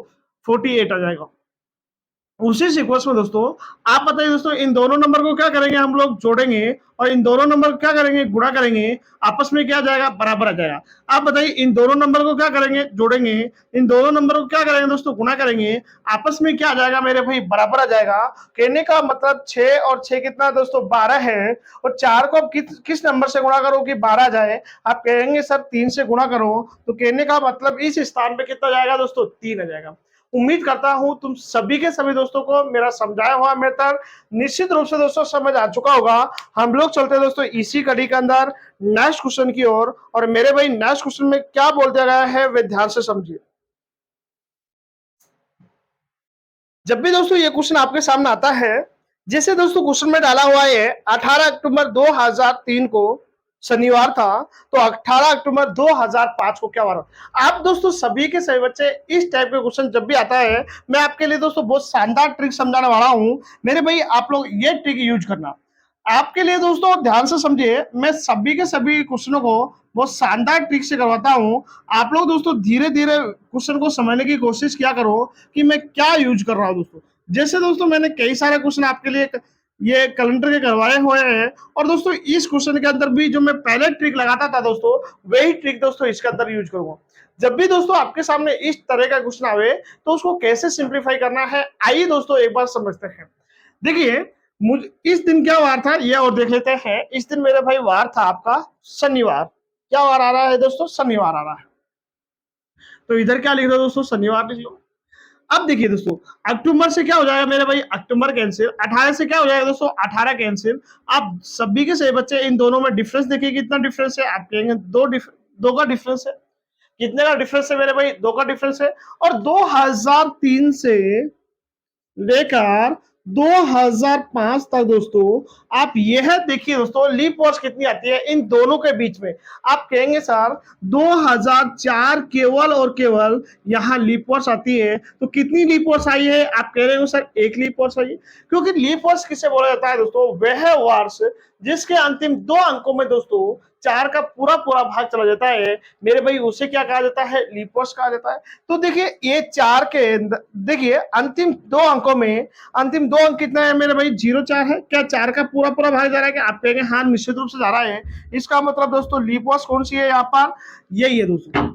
48 आ जाएगा। उसी सीक्वेंस में दोस्तों आप बताइए दोस्तों इन दोनों नंबर को क्या करेंगे हम लोग जोड़ेंगे और इन दोनों नंबर को क्या करेंगे गुणा करेंगे। आपस में क्या जाएगा बराबर आ जाएगा। आप बताइए इन दोनों नंबर को क्या करेंगे जोड़ेंगे, इन दोनों नंबर को क्या करेंगे दोस्तों गुणा करेंगे। आपस में क्या आ जाएगा मेरे भाई बराबर आ जाएगा। कहने का मतलब 6 और 6 कितना दोस्तों 12 है। और 4 को आप किस नंबर से गुणा करो कि 12 आ जाए। आप कहेंगे सर 3 से गुणा करो तो कहने का मतलब इस स्थान पे कितना जाएगा दोस्तों 3 आ जाएगा। उम्मीद करता हूं तुम सभी के सभी दोस्तों को मेरा समझाया हुआ मेथड निश्चित रूप से दोस्तों समझ आ चुका होगा। हम लोग चलते हैं दोस्तों इसी कड़ी के अंदर नेक्स्ट क्वेश्चन की ओर। और मेरे भाई नेक्स्ट क्वेश्चन में क्या बोल दिया गया है वे ध्यान से समझिए। जब भी दोस्तों ये क्वेश्चन आपके सामने आता है, जैसे दोस्तों क्वेश्चन में डाला हुआ है 18 अक्टूबर 2003 को शनिवार था तो 18 अक्टूबर 2005 को क्या वार। आप दोस्तों सभी के सभी बच्चे इस टाइप के क्वेश्चन जब भी आता है मैं आपके लिए दोस्तों बहुत शानदार ट्रिक समझाने वाला हूं। मेरे भाई आप लोग ये ट्रिक यूज करना आपके लिए दोस्तों ध्यान से समझिए। मैं सभी के सभी क्वेश्चनों को बहुत शानदार ट्रिक से करवाता हूं। आप लोग दोस्तों धीरे धीरे क्वेश्चन को समझने की कोशिश किया करो कि मैं क्या यूज कर रहा हूं दोस्तों। जैसे दोस्तों मैंने कई सारे क्वेश्चन आपके लिए ये कैलेंडर के करवाए हुए हैं। और दोस्तों इस क्वेश्चन के अंदर भी जो मैं पहले ट्रिक लगाता था दोस्तों वही ट्रिक दोस्तों इसके अंदर यूज करूंगा। जब भी दोस्तों आपके सामने इस तरह का क्वेश्चन आवे तो उसको कैसे सिंप्लीफाई करना है आइए दोस्तों एक बार समझते हैं। देखिए मुझे इस दिन क्या वार था ये और देख लेते हैं। इस दिन मेरे भाई वार था आपका शनिवार। क्या वार आ रहा है दोस्तों शनिवार आ रहा है। तो इधर क्या लिख दो दोस्तों शनिवार लिख लो। अब देखिए दोस्तों अक्टूबर से क्या हो जाएगा मेरे भाई अक्टूबर कैंसिल। 18 से क्या हो जाएगा दोस्तों 18 कैंसिल। आप सभी के सही बच्चे इन दोनों में डिफरेंस देखिए कितना डिफरेंस है। आप कहेंगे दो का डिफरेंस है। कितने का डिफरेंस है मेरे भाई 2 का डिफरेंस है। और 2003 से लेकर 2005 तक दोस्तों आप यह देखिए दोस्तों लीप वर्ष कितनी आती है इन दोनों के बीच में। आप कहेंगे सर 2004 केवल और केवल यहाँ लीप वर्ष आती है तो कितनी लीप वर्ष आई है। आप कह रहे हो सर एक लीप वर्ष आई है। क्योंकि लीप वर्ष किसे बोला जाता है दोस्तों वह वर्ष जिसके अंतिम 2 अंकों में दोस्तों 4 का पूरा पूरा भाग चला जाता है मेरे भाई उसे क्या कहा जाता है लीप वर्ष कहा जाता है। तो देखिए ये 4 के देखिए अंतिम 2 अंकों में अंतिम 2 अंक कितना है मेरे भाई 0-4 है। क्या 4 का पूरा पूरा भाग जा रहा है कि आप कहेंगे हाँ निश्चित रूप से जा रहा है। इसका मतलब दोस्तों लीप वर्ष कौन सी है यहाँ पर यही है दोस्तों।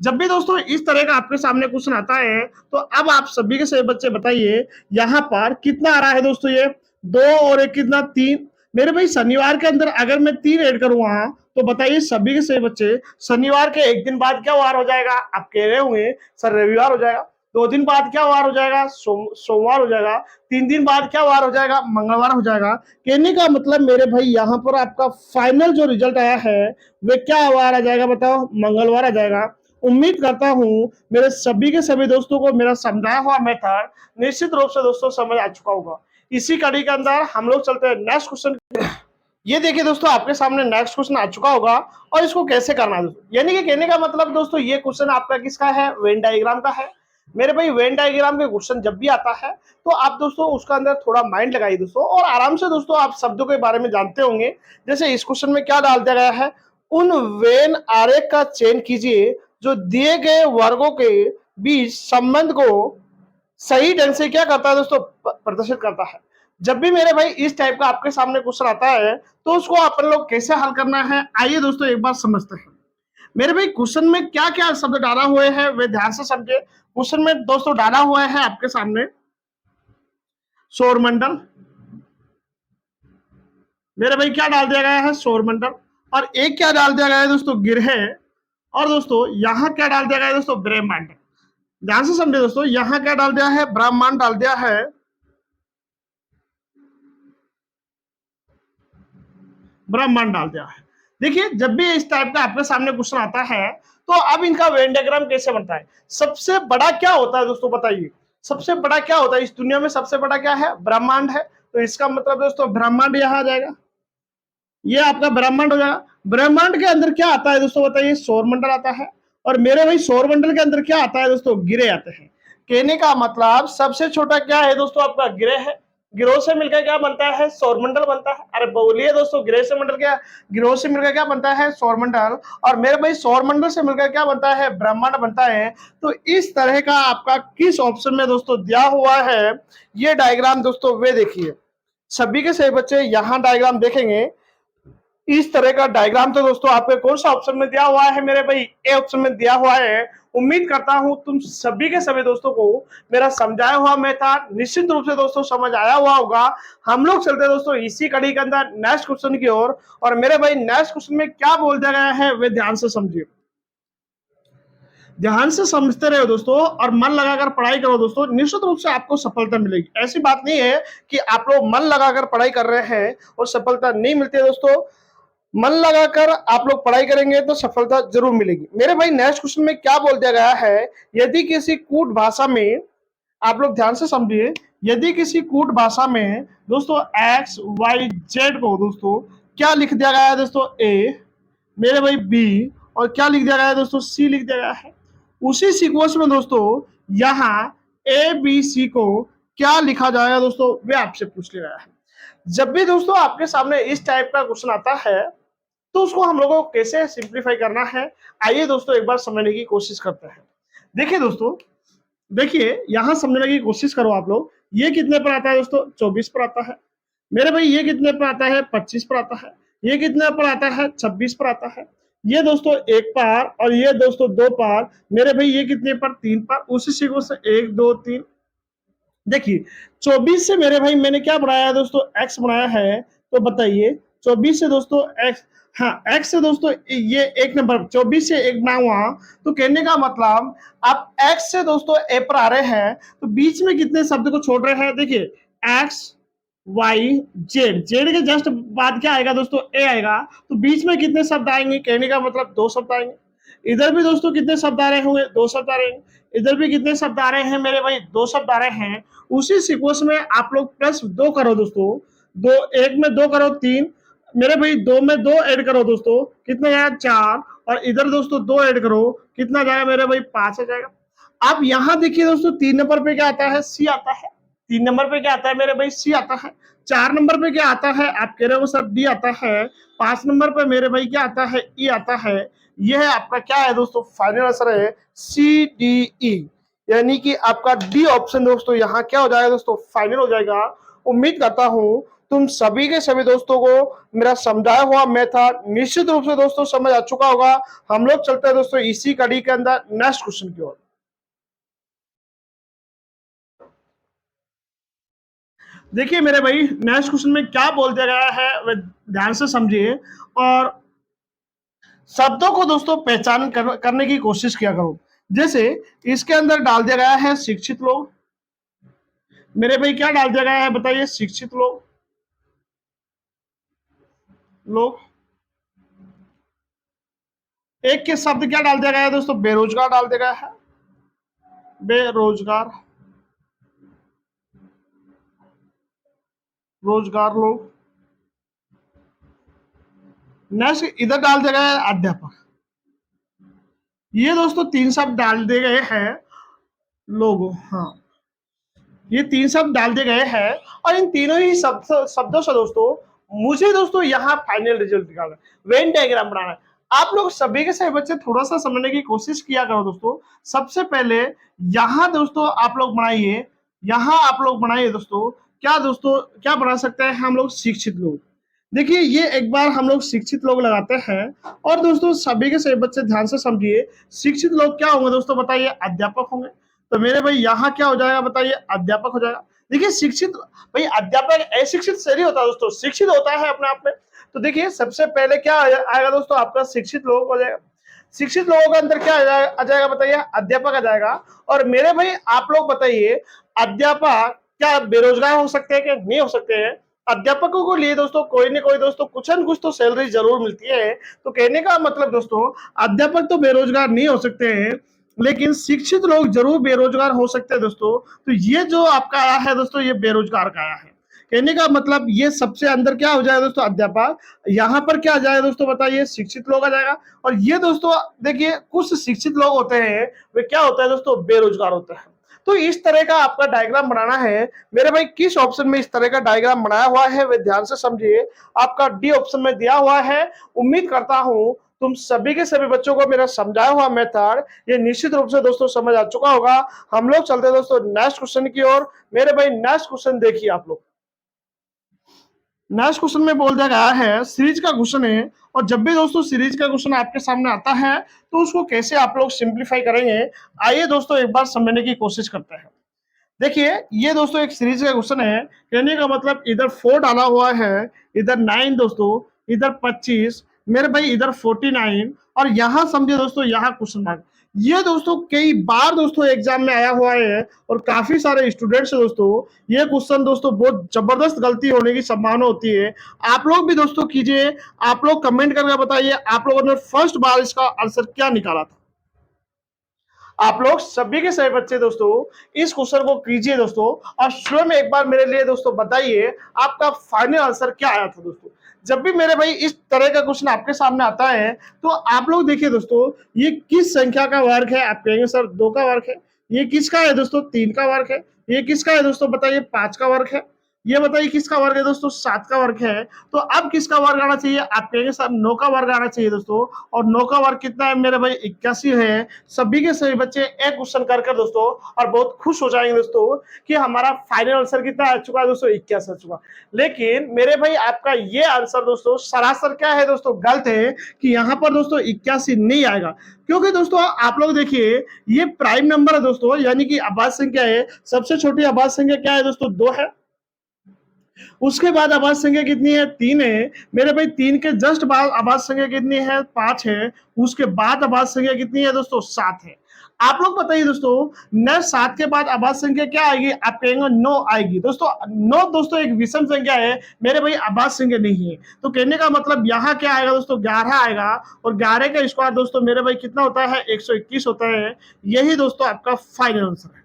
जब भी दोस्तों इस तरह का आपके सामने क्वेश्चन आता है तो अब आप सभी के सभी बच्चे बताइए यहाँ पर कितना आ रहा है दोस्तों ये 2 और एक कितना 3। मेरे भाई शनिवार के अंदर अगर मैं 3 ऐड करूं वहां तो बताइए सभी के सभी बच्चे शनिवार के एक दिन बाद क्या वार हो जाएगा। आप कह रहे होंगे सर रविवार हो जाएगा। 2 दिन बाद क्या वार हो जाएगा सोमवार हो जाएगा। 3 दिन बाद क्या वार हो जाएगा मंगलवार हो जाएगा। कहने का मतलब मेरे भाई यहाँ पर आपका फाइनल जो रिजल्ट आया है वे क्या वार आ जाएगा बताओ मंगलवार आ जाएगा। उम्मीद करता हूं मेरे सभी के सभी दोस्तों को मेरा समझाया हुआ मेथड निश्चित रूप से दोस्तों समझ आ चुका होगा। इसी कड़ी के अंदर हम लोग चलते हैं नेक्स्ट क्वेश्चन। ये देखिए दोस्तों आपके सामने नेक्स्ट क्वेश्चन आ चुका होगा और इसको कैसे करना है दोस्तों। यानी कि कहने का मतलब दोस्तों ये क्वेश्चन आपका किसका है वेन डायग्राम का है। मेरे भाई वेन डायग्राम के क्वेश्चन जब भी आता है तो आप दोस्तों उसका अंदर थोड़ा माइंड लगाइए दोस्तों और आराम से दोस्तों आप शब्दों के बारे में जानते होंगे। जैसे इस क्वेश्चन में क्या डाल दिया गया है उन वेन आरेख का चयन कीजिए जो दिए गए वर्गों के बीच संबंध को सही ढंग से क्या करता है दोस्तों प्रदर्शित करता है। जब भी मेरे भाई इस टाइप का आपके सामने क्वेश्चन आता है तो उसको अपन लोग कैसे हल करना है, आइए दोस्तों एक बार समझते हैं। मेरे भाई क्वेश्चन में क्या क्या शब्द डाला हुए हैं वे ध्यान से समझे। क्वेश्चन में दोस्तों डाला हुआ है आपके सामने सौरमंडल, मेरे भाई क्या डाल दिया गया है सौरमंडल, और एक क्या डाल दिया गया है दोस्तों ग्रह, और दोस्तों यहाँ क्या डाल दिया गया है दोस्तों ब्रह्मांड। ध्यान से समझे दोस्तों, यहाँ क्या डाल दिया है ब्रह्मांड डाल दिया है, ब्रह्मांड डाल दिया है। देखिए जब भी इस टाइप का आपके सामने क्वेश्चन आता है तो अब इनका वेन डायग्राम कैसे बनता है। सबसे बड़ा क्या होता है दोस्तों बताइए, सबसे बड़ा क्या होता है इस दुनिया में, सबसे बड़ा क्या है ब्रह्मांड है। तो इसका मतलब दोस्तों ब्रह्मांड यहाँ आ जाएगा, ये आपका ब्रह्मांड हो जाएगा। ब्रह्मांड के अंदर क्या आता है दोस्तों बताइए सौरमंडल आता है, और मेरे भाई सौरमंडल के अंदर क्या आता है दोस्तों ग्रह आते हैं। कहने का मतलब सबसे छोटा क्या है दोस्तों आपका ग्रह है, ग्रह से मिलकर क्या बनता है सौरमंडल बनता है। अरे बोलिए दोस्तों ग्रह से मंडल क्या, ग्रह से मिलकर क्या बनता है सौरमंडल, और मेरे भाई सौरमंडल से मिलकर क्या बनता है ब्रह्मांड बनता है। तो इस तरह का आपका किस ऑप्शन में दोस्तों दिया हुआ है ये डायग्राम दोस्तों वे देखिए। सभी के सभी बच्चे यहाँ डायग्राम देखेंगे, इस तरह का डायग्राम तो दोस्तों आपके कौन सा ऑप्शन में दिया हुआ है मेरे भाई, ए ऑप्शन में दिया हुआ है। उम्मीद करता हूं तुम सभी के सभी दोस्तों को मेरा समझाया हुआ मेथड निश्चित रूप से दोस्तों समझ आया हुआ होगा। हम लोग चलते हैं दोस्तों इसी कड़ी के अंदर नेक्स्ट क्वेश्चन की ओर, और मेरे भाई नेक्स्ट क्वेश्चन में क्या बोल दिया गया है वे ध्यान से समझिए, ध्यान से समझते रहो दोस्तों और मन लगाकर पढ़ाई करो दोस्तों, निश्चित रूप से आपको सफलता मिलेगी। ऐसी बात नहीं है कि आप लोग मन लगाकर पढ़ाई कर रहे हैं और सफलता नहीं मिलती है दोस्तों, मन लगाकर आप लोग पढ़ाई करेंगे तो सफलता जरूर मिलेगी। मेरे भाई नेक्स्ट क्वेश्चन में क्या बोल दिया गया है, यदि किसी कूट भाषा में, आप लोग ध्यान से समझिए, यदि किसी कूट भाषा में दोस्तों एक्स वाई जेड को दोस्तों क्या लिख दिया गया है दोस्तों ए, मेरे भाई बी, और क्या लिख दिया गया है दोस्तों सी लिख दिया गया है। उसी सीक्वेंस में दोस्तों यहाँ ए बी सी को क्या लिखा जाएगा दोस्तों वे आपसे पूछ लिया गया है। जब भी दोस्तों आपके सामने इस टाइप का क्वेश्चन आता है तो उसको हम लोगों को कैसे सिंप्लीफाई करना है, आइए दोस्तों एक बार समझने की कोशिश करते हैं। देखिए दोस्तों, देखिए यहां समझने की कोशिश करो आप लोग, ये कितने पर आता है दोस्तों 24 पर आता है, मेरे भाई ये कितने पर आता है 25 पर आता है, ये कितने पर आता है 26 पर आता है, ये दोस्तों एक पार, और ये दोस्तों दो पार, मेरे भाई ये कितने पर 3 पार। उसी सीक्वेंस से 1 2 3, देखिए 24 से मेरे भाई मैंने क्या बनाया है दोस्तों एक्स बनाया है, तो बताइए 24 से दोस्तों एक्स, हाँ एक्स से दोस्तों ये एक नंबर 24 से एक बना हुआ, तो कहने का मतलब आप एक्स से दोस्तों ए पर आ रहे हैं तो बीच में कितने शब्द को छोड़ रहे हैं, देखिए एक्स वाई जेड, जेड के जस्ट बाद क्या आएगा दोस्तों ए आएगा, तो बीच में कितने शब्द आएंगे, कहने का मतलब दो शब्द आएंगे। इधर भी दोस्तों कितने शब्द आ रहे होंगे दो शब्द आ रहे हैं, इधर भी कितने शब्द आ रहे हैं मेरे भाई दो शब्द आ रहे हैं। उसी सीक्वेंस में आप लोग प्लस दो करो दोस्तों, दो एक में दो करो 3, मेरे भाई दो में दो ऐड करो दोस्तों कितना जाएगा 4, और इधर दोस्तों दो ऐड करो कितना जाएगा मेरे भाई 5 आ जाएगा। अब यहाँ देखिए दोस्तों 3 नंबर पे क्या आता है सी आता है, 3 नंबर पे क्या आता है मेरे भाई सी आता है, 4 नंबर पे क्या आता है आप कह रहे हो सर डी आता है, 5 नंबर पे मेरे भाई क्या आता है ई आता है। यह है आपका क्या है दोस्तों फाइनल आंसर है सी डी ई, यानी कि आपका डी ऑप्शन दोस्तों यहाँ क्या हो जाएगा दोस्तों फाइनल हो जाएगा। उम्मीद करता हूं तुम सभी के सभी दोस्तों को मेरा समझाया हुआ मेथड निश्चित रूप से दोस्तों समझ आ चुका होगा। हम लोग चलते हैं दोस्तों इसी कड़ी के अंदर नेक्स्ट क्वेश्चन की ओर। देखिए मेरे भाई नेक्स्ट क्वेश्चन में क्या बोल दिया गया है वह ध्यान से समझिए, और शब्दों को दोस्तों पहचान करने की कोशिश किया करो। जैसे इसके अंदर डाल दिया गया है शिक्षित लोग, मेरे भाई क्या डाल दिया गया है बताइए शिक्षित लोग, लोग एक के शब्द क्या डाल दिया गया है दोस्तों बेरोजगार डाल दिया गया है, बेरोजगार, रोजगार लोग। नेक्स्ट इधर डाल दिया गया है अध्यापक, ये दोस्तों 3 शब्द डाल दिए गए हैं लोगों, हाँ ये 3 शब्द डाल दिए गए हैं, और इन तीनों ही शब्दों से दोस्तों मुझे दोस्तों यहाँ फाइनल रिजल्ट निकालना है, वेन डायग्राम बनाना है। आप लोग सभी के सभी बच्चे थोड़ा सा समझने की कोशिश किया करो दोस्तों। सबसे पहले यहाँ दोस्तों आप लोग बनाइए, यहाँ आप लोग बनाइए दोस्तों क्या दोस्तों क्या बना सकते हैं हम लोग शिक्षित लोग। देखिए ये एक बार हम लोग शिक्षित लोग लगाते हैं और दोस्तों सभी के सभी बच्चे ध्यान से समझिए, शिक्षित लोग क्या होंगे दोस्तों बताइए? अध्यापक होंगे। तो मेरे भाई यहाँ क्या हो जाएगा बताइए? अध्यापक हो जाएगा। देखिए शिक्षित भाई अध्यापक अशिक्षित से नहीं होता दोस्तों, शिक्षित होता है अपने आप में। तो देखिए सबसे पहले क्या आएगा दोस्तों? आपका शिक्षित लोग हो जाएगा। शिक्षित लोगों के अंदर क्या आ जाएगा बताइए? अध्यापक आ जाएगा। और मेरे भाई आप लोग बताइए, अध्यापक क्या बेरोजगार हो सकते हैं? क्या नहीं हो सकते हैं? अध्यापकों को लिए दोस्तों कोई न कोई दोस्तों कुछ न कुछ तो सैलरी जरूर मिलती है। तो कहने का मतलब दोस्तों, अध्यापक तो बेरोजगार नहीं हो सकते हैं, लेकिन शिक्षित लोग जरूर बेरोजगार हो सकते हैं दोस्तों। तो ये जो आपका आया है दोस्तों, ये बेरोजगार का आया है। कहने का मतलब ये सबसे अंदर क्या हो जाएगा दोस्तों? अध्यापक। यहाँ पर क्या आ जाएगा दोस्तों बताइए? शिक्षित लोग आ जाएगा। और ये दोस्तों देखिए कुछ शिक्षित लोग होते हैं, वे क्या होता है दोस्तों? बेरोजगार होते हैं। तो इस तरह का आपका डायग्राम बनाना है। मेरे भाई किस ऑप्शन में इस तरह का डायग्राम बनाया हुआ है वे ध्यान से समझिए। आपका डी ऑप्शन में दिया हुआ है। उम्मीद करता हूं तुम सभी के सभी बच्चों को मेरा समझाया हुआ मेथड ये निश्चित रूप से दोस्तों समझ आ चुका होगा। हम लोग चलते हैं दोस्तों नेक्स्ट क्वेश्चन की ओर। मेरे भाई नेक्स्ट क्वेश्चन देखिए आप लोग। नेक्स्ट क्वेश्चन में बोल दिया गया है, सीरीज का क्वेश्चन है। और जब भी दोस्तों सीरीज का क्वेश्चन आपके सामने आता है तो उसको कैसे आप लोग सिंप्लीफाई करेंगे, आइए दोस्तों एक बार समझने की कोशिश करते हैं। देखिए ये दोस्तों एक सीरीज का क्वेश्चन है। कहने का मतलब इधर 4 डाला हुआ है, इधर 9 दोस्तों, इधर 25, मेरे भाई इधर 49, और यहाँ समझे दोस्तों यहाँ क्वेश्चन मार्क। ये दोस्तों कई बार दोस्तों एग्जाम में आया हुआ है और काफी सारे स्टूडेंट्स दोस्तों ये क्वेश्चन दोस्तों बहुत जबरदस्त गलती होने की संभावना होती है। आप लोग भी दोस्तों कीजिए, आप लोग कमेंट करके बताइए आप लोगों ने फर्स्ट बार इसका आंसर क्या निकाला था। आप लोग सभी के सभी बच्चे दोस्तों इस क्वेश्चन को कीजिए दोस्तों, और शुरू में एक बार मेरे लिए दोस्तों बताइए आपका फाइनल आंसर क्या आया था दोस्तों। जब भी मेरे भाई इस तरह का क्वेश्चन आपके सामने आता है तो आप लोग देखिए दोस्तों ये किस संख्या का वर्ग है। आप कहेंगे सर 2 का वर्ग है। ये किसका है दोस्तों? 3 का वर्ग है। ये किसका है दोस्तों बताइए? 5 का वर्ग है। ये बताइए किसका वर्ग है दोस्तों? 7 का वर्ग है। तो अब किसका वर्ग आना चाहिए? आप कहेंगे सर 9 का वर्ग आना चाहिए दोस्तों। और 9 का वर्ग कितना है मेरे भाई? 81 है। सभी के सभी बच्चे एक क्वेश्चन कर कर दोस्तों और बहुत खुश हो जाएंगे दोस्तों कि हमारा फाइनल आंसर कितना आ चुका है दोस्तों? 81 आ चुका। लेकिन मेरे भाई आपका ये आंसर दोस्तों सरासर क्या है दोस्तों? गलत है कि यहाँ पर दोस्तों 81 नहीं आएगा। क्योंकि दोस्तों आप लोग देखिए ये प्राइम नंबर है दोस्तों, यानी कि आभाज्य संख्या है। सबसे छोटी आभाज्य संख्या क्या है दोस्तों? 2 है। उसके बाद आभाज्य संख्या कितनी है? 3 है। मेरे भाई 3 के जस्ट बाद आभाज्य संख्या कितनी है? 5 है। उसके बाद आभाज्य संख्या कितनी है दोस्तों? 7 है। आप लोग बताइए दोस्तों न 7 के बाद आभाज्य संख्या क्या आएगी? आप कहेंगे 9 आएगी। दोस्तों 9 दोस्तों एक विषम संख्या है, मेरे भाई आभाज्य संख्या नहीं है। तो कहने का मतलब यहाँ क्या आएगा दोस्तों? 11 आएगा। और 11 का स्क्वायर दोस्तों मेरे भाई कितना होता है? 121 होता है। यही दोस्तों आपका फाइनल आंसर है।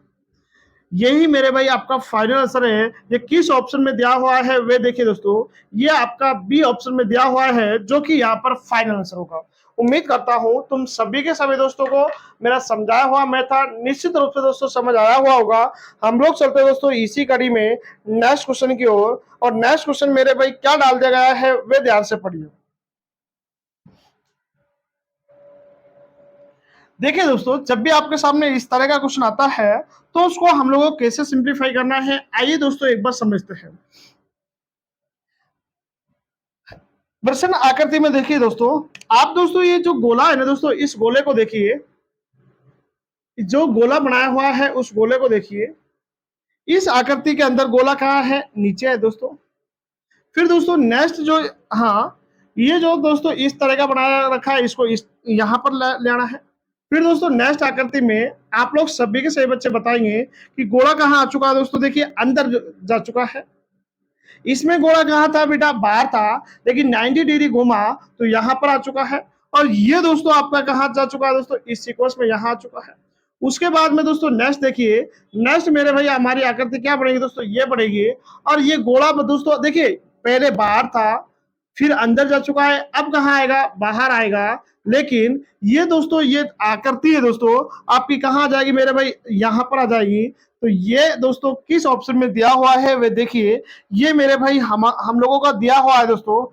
यही मेरे भाई आपका फाइनल आंसर है। ये किस ऑप्शन में दिया हुआ है वे देखिए दोस्तों, ये आपका बी ऑप्शन में दिया हुआ है जो कि यहाँ पर फाइनल आंसर होगा। उम्मीद करता हूं तुम सभी के सभी दोस्तों को मेरा समझाया हुआ मेथड निश्चित रूप से दोस्तों समझ आया हुआ होगा। हम लोग चलते हैं दोस्तों इसी कड़ी में नेक्स्ट क्वेश्चन की ओर। और नेक्स्ट क्वेश्चन मेरे भाई क्या डाल दिया गया है वे ध्यान से पढ़िए। देखिए दोस्तों जब भी आपके सामने इस तरह का क्वेश्चन आता है तो उसको हम लोगों को कैसे सिंप्लीफाई करना है, आइए दोस्तों एक बार समझते हैं। प्रश्न आकृति में देखिए दोस्तों, आप दोस्तों ये जो गोला है ना दोस्तों, इस गोले को देखिए, जो गोला बनाया हुआ है उस गोले को देखिए। इस आकृति के अंदर गोला कहाँ है? नीचे है दोस्तों। फिर दोस्तों नेक्स्ट जो, हाँ, ये जो दोस्तों इस तरह का बनाया रखा है इसको इस यहाँ पर ले आना है। फिर दोस्तों नेक्स्ट आकृति में आप लोग सभी के सभी बच्चे बताएंगे कि गोला कहाँ आ चुका है दोस्तों। देखिए अंदर जा चुका है। इसमें गोला कहाँ था बेटा? बाहर था। लेकिन 90 डिग्री घुमा तो यहाँ पर आ चुका है। और ये दोस्तों आपका कहाँ जा चुका है दोस्तों? इस सीक्वेंस में यहाँ आ चुका है। उसके बाद में दोस्तों नेक्स्ट देखिए, नेक्स्ट मेरे भाई हमारी आकृति क्या बनेगी दोस्तों? ये बनेगी। और ये गोला दोस्तों देखिए पहले बाहर था, फिर अंदर जा चुका है, अब कहाँ आएगा? बाहर आएगा। लेकिन ये दोस्तों ये आकृति है दोस्तों आपकी कहाँ आ जाएगी मेरे भाई? यहाँ पर आ जाएगी। तो ये दोस्तों किस ऑप्शन में दिया हुआ है वे देखिए। ये मेरे भाई हम लोगों का दिया हुआ है दोस्तों,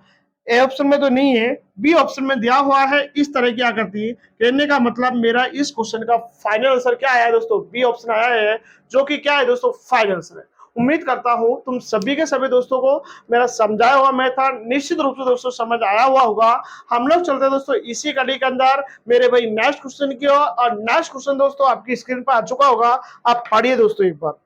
ए ऑप्शन में तो नहीं है, बी ऑप्शन में दिया हुआ है इस तरह की आकृति। कहने का मतलब मेरा इस क्वेश्चन का फाइनल आंसर क्या आया है दोस्तों? बी ऑप्शन आया है जो कि क्या है दोस्तों? फाइनल आंसर है। उम्मीद करता हूँ तुम सभी के सभी दोस्तों को मेरा समझाया हुआ मेथड निश्चित रूप से दोस्तों समझ आया हुआ होगा। हम लोग चलते हैं दोस्तों इसी कड़ी के अंदर मेरे भाई नेक्स्ट क्वेश्चन की ओर, और नेक्स्ट क्वेश्चन दोस्तों आपकी स्क्रीन पर आ चुका होगा, आप पढ़िए दोस्तों एक बार।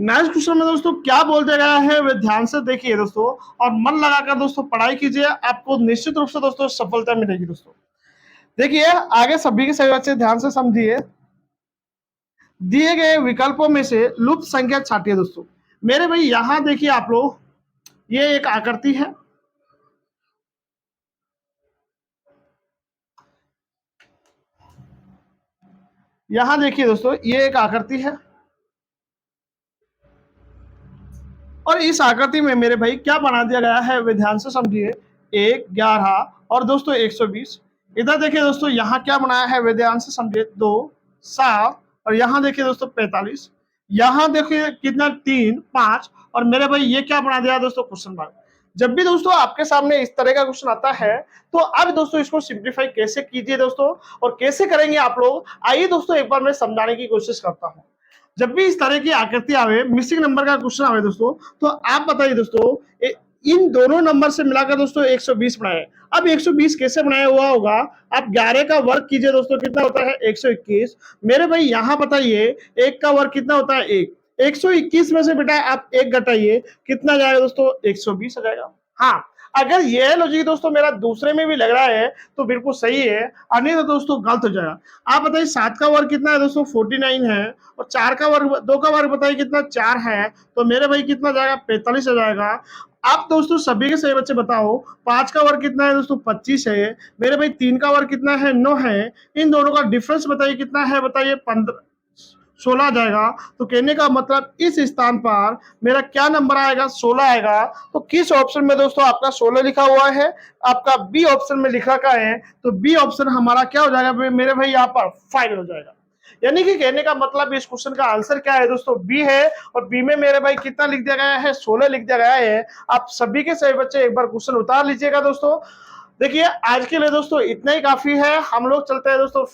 नेक्स्ट क्वेश्चन में दोस्तों क्या बोल दिया गया है वे ध्यान से देखिए दोस्तों, और मन लगाकर दोस्तों पढ़ाई कीजिए, आपको निश्चित रूप से दोस्तों सफलता मिलेगी दोस्तों। देखिए आगे सभी के सभी बच्चे ध्यान से समझिए। दिए गए विकल्पों में से लुप्त संख्या छाटिए दोस्तों। मेरे भाई यहां देखिए आप लोग, ये एक आकृति है, यहां देखिए दोस्तों ये एक आकृति है, और इस आकृति में मेरे भाई क्या बना दिया गया है वे ध्यान से समझिए। 1, 11 और दोस्तों 120। इधर देखिए दोस्तों यहाँ क्या बनाया है वे ध्यान से समझिए। 2, 7 और यहाँ देखिए दोस्तों 45। यहाँ देखिए कितना 3, 5 और मेरे भाई ये क्या बना दिया दोस्तों क्वेश्चन मार्क। जब भी दोस्तों आपके सामने इस तरह का क्वेश्चन आता है तो अब दोस्तों इसको सिंप्लीफाई कैसे कीजिए दोस्तों, और कैसे करेंगे आप लोग, आइए दोस्तों एक बार मैं समझाने की कोशिश करता हूँ। जब भी इस तरह की आकृति आवे, मिसिंग नंबर का क्वेश्चन आवे दोस्तों, तो आप बताइए दोस्तों इन दोनों नंबर से मिलाकर दोस्तों 120 बनाए। अब 120 कैसे बनाया हुआ होगा, आप 11 का वर्ग कीजिए दोस्तों, कितना होता है 121। मेरे भाई यहाँ बताइए 1 का वर्ग कितना होता है 1, 121 में से बेटा आप 1 घटाइए, कितना जाएगा दोस्तों 120 आ जाएगा। हाँ, अगर यह लॉजिक दोस्तों मेरा दूसरे में भी लग रहा है तो बिल्कुल सही है, और नहीं तो दोस्तों गलत हो जाएगा। आप बताइए 7 का वर्ग कितना है दोस्तों 49 है, और 4 का वर्ग 2 का वर्ग बताइए कितना 4 है, तो मेरे भाई कितना जाएगा 45 आ जाएगा। आप दोस्तों सभी के सही बच्चे बताओ 5 का वर्ग कितना है दोस्तों 25 है, मेरे भाई 3 का वर्ग कितना है 9 है, इन दोनों का डिफरेंस बताइए कितना है, बताइए 15 16 आ जाएगा। तो कहने का मतलब इस स्थान पर मेरा क्या नंबर आएगा 16 आएगा। तो किस ऑप्शन में दोस्तों आपका 16 लिखा हुआ है, आपका बी ऑप्शन में लिखा का है, तो बी ऑप्शन हमारा क्या हो जाएगा मेरे भाई यहाँ पर फाइनल हो जाएगा। यानी कि कहने का मतलब इस क्वेश्चन का आंसर क्या है दोस्तों बी है, और बी में मेरे भाई कितना लिख दिया गया है 16 लिख दिया गया है। आप सभी के सभी बच्चे एक बार क्वेश्चन उतार लीजिएगा दोस्तों। देखिए आज के लिए दोस्तों इतना ही काफी है, हम लोग चलते हैं दोस्तों,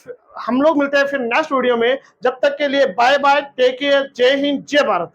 हम लोग मिलते हैं फिर नेक्स्ट वीडियो में। जब तक के लिए बाय बाय, टेक केयर, जय हिंद, जय भारत।